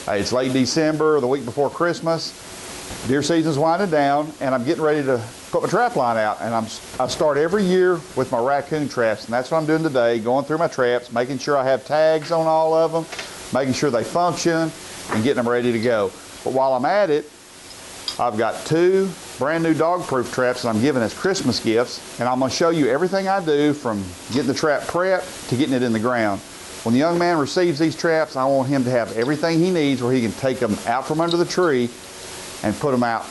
Hey, it's late December, the week before Christmas. Deer season's winding down, and I'm getting ready to put my trap line out. And I start every year with my Racoon traps, and that's what I'm doing today, going through my traps, making sure I have tags on all of them, making sure they function, and getting them ready to go. But while I'm at it, I've got 2 brand new dog-proof traps that I'm giving as Christmas gifts, and I'm going to show you everything I do from getting the trap prepped to getting it in the ground. When the young man receives these traps, I want him to have everything he needs where he can take them out from under the tree and put them out.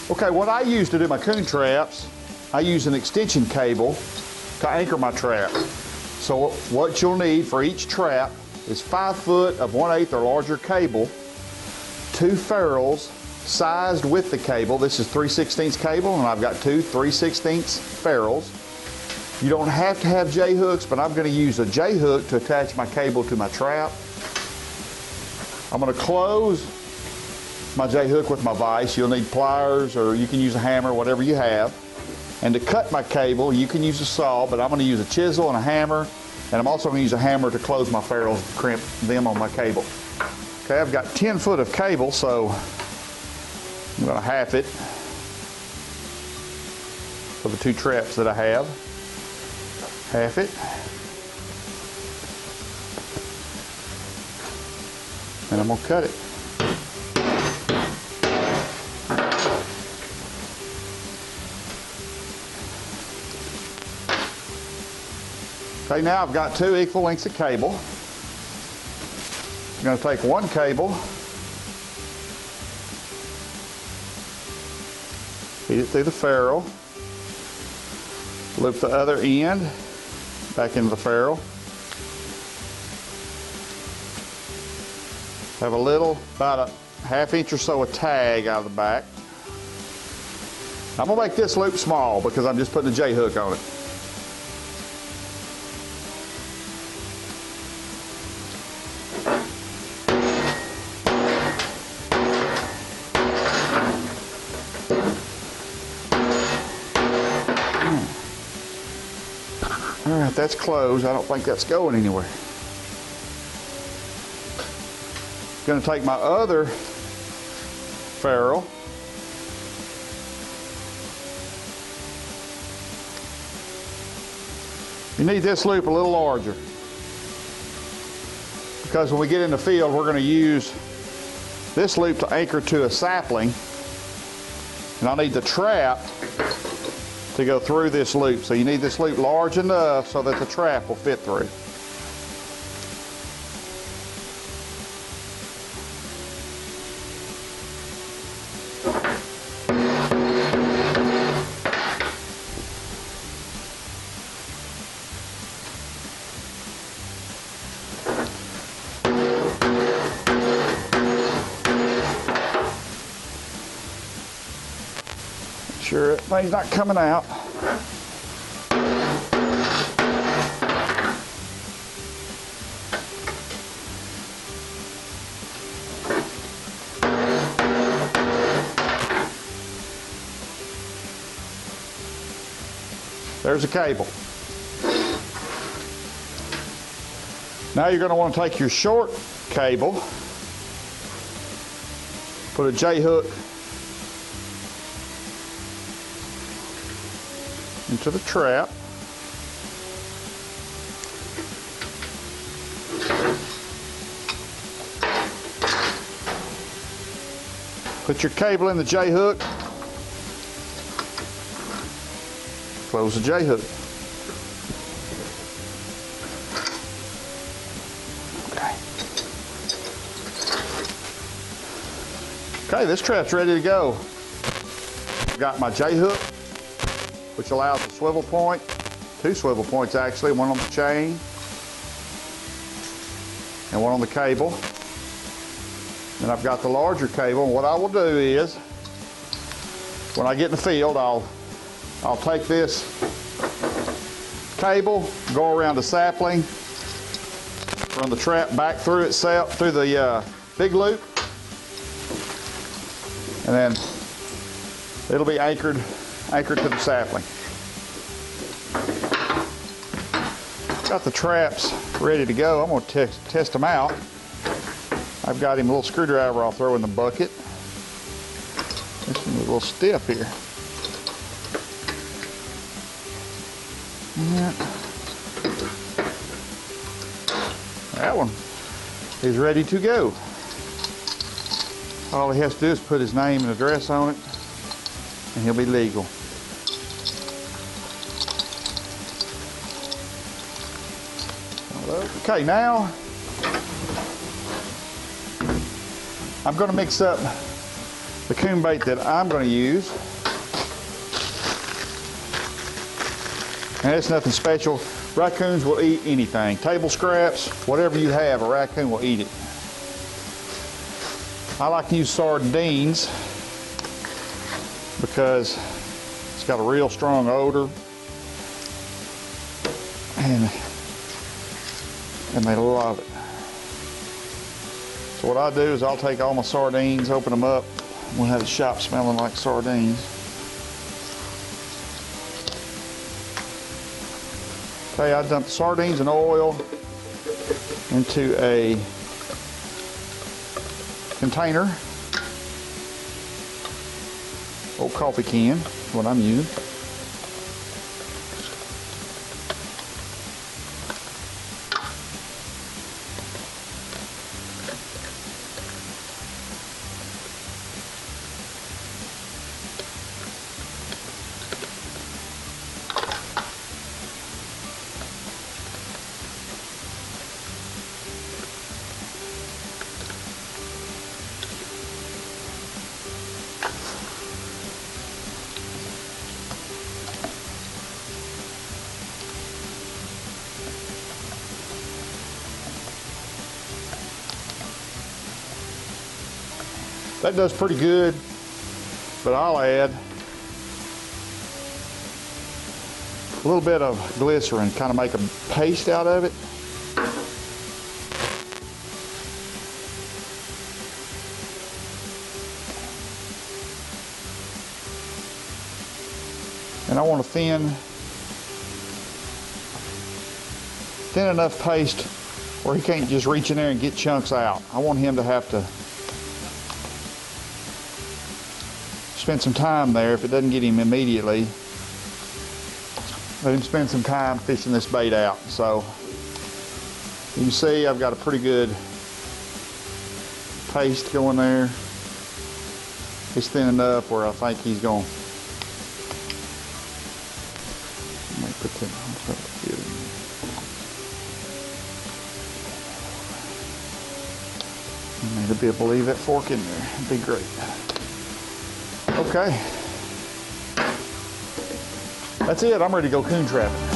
Okay, what I use to do my coon traps, I use an extension cable to anchor my trap. So what you'll need for each trap is 5 foot of 1/8 or larger cable, 2 ferrules sized with the cable. This is 3/16 cable, and I've got 2 3/16 ferrules. You don't have to have J-hooks, but I'm going to use a J-hook to attach my cable to my trap. I'm going to close my J-hook with my vise. You'll need pliers, or you can use a hammer, whatever you have. And to cut my cable, you can use a saw, but I'm going to use a chisel and a hammer, and I'm also going to use a hammer to close my ferrules and crimp them on my cable. Okay, I've got 10 foot of cable, so I'm going to half it for the 2 traps that I have. Half it. And I'm going to cut it. Okay, now I've got 2 equal lengths of cable. I'm going to take one cable, feed it through the ferrule, loop the other end back into the ferrule. Have a little, about a 1/2 inch or so of tag out of the back. I'm going to make this loop small because I'm just putting a J-hook on it. All right, that's closed. I don't think that's going anywhere. Going to take my other ferrule. You need this loop a little larger, because when we get in the field, we're going to use this loop to anchor to a sapling, and I'll need the trap to go through this loop. So you need this loop large enough so that the trap will fit through. Sure thing's not coming out. There's a cable. Now you're going to want to take your short cable, put a J-hook into the trap. Put your cable in the J-hook. Close the J-hook. Okay, this trap's ready to go. I've got my J-hook, which allows a swivel point, 2 swivel points actually, one on the chain and one on the cable. And I've got the larger cable, and what I will do is, when I get in the field, I'll take this cable, go around the sapling, run the trap back through itself, through the big loop, and then it'll be anchored anchor it to the sapling. Got the traps ready to go. I'm going to test them out. I've got him a little screwdriver I'll throw in the bucket. This one's a little stiff here. Yeah. That one is ready to go. All he has to do is put his name and address on it, and he'll be legal. Okay, now I'm going to mix up the coon bait that I'm going to use. And it's nothing special. Raccoons will eat anything. Table scraps, whatever you have, a raccoon will eat it. I like to use sardines because it's got a real strong odor, and they love it. So what I do is I'll take all my sardines, open them up, we'll have the shop smelling like sardines. Okay, I dump the sardines and oil into a container. Old coffee can is what I'm using. That does pretty good, but I'll add a little bit of glycerin, kind of make a paste out of it. And I want a thin enough paste where he can't just reach in there and get chunks out. I want him to have to spend some time there. If it doesn't get him immediately, let him spend some time fishing this bait out. So you can see I've got a pretty good paste going there. It's thin enough where I think he's going. Let me put that on. I need to be able to leave that fork in there. It'd be great. Okay, that's it. I'm ready to go coon trapping.